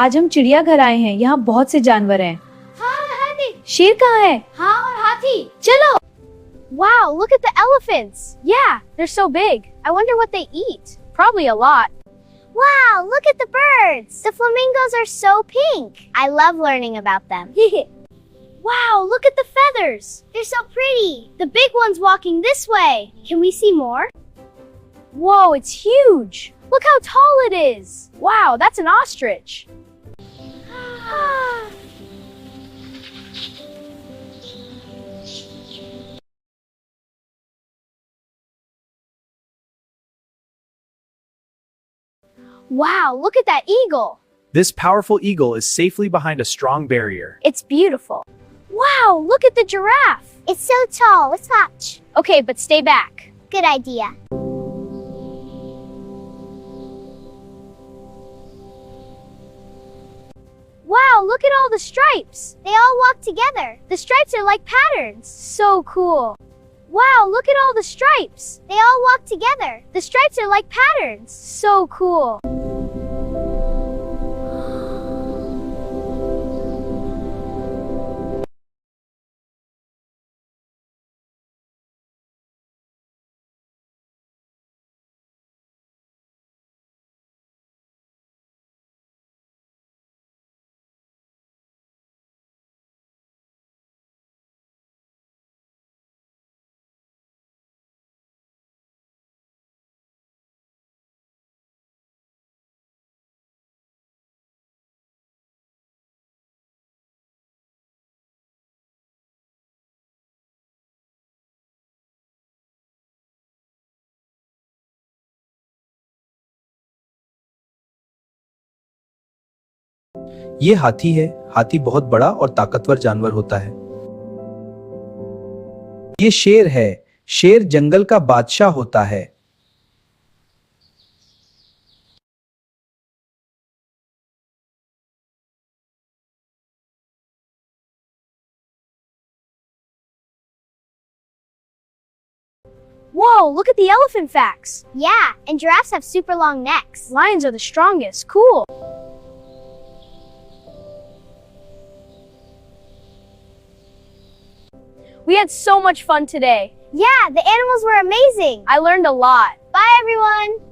आज हम चिड़ियाघर आए हैं। यहाँ बहुत से जानवर हैं। हाँ, हाथी। शेर कहाँ है? हाँ, और हाथी। चलो। Wow, look at the elephants. Yeah, they're so big. I wonder what they eat. Probably a lot. Wow, look at the birds. The flamingos are so pink. I love learning about them. Wow, look at the feathers. They're so pretty. The big one's walking this way. Can we see more? Whoa, it's huge. Look how tall it is. Wow, that's an ostrich. Wow, look at that eagle. This powerful eagle is safely behind a strong barrier. It's beautiful. Wow, look at the giraffe. It's so tall. Let's watch. Okay, but stay back. Good idea. Wow, look at all the stripes. They all walk together. The stripes are like patterns. So cool. Wow, look at all the stripes. They all walk together. The stripes are like patterns. So cool. ये हाथी है। हाथी बहुत बड़ा और ताकतवर जानवर होता है। ये शेर है। शेर जंगल का बादशाह होता है। Whoa, look at the elephant facts. Yeah, and giraffes have super long necks. Lions are the strongest. Cool. We had so much fun today. Yeah, the animals were amazing. I learned a lot. Bye, everyone.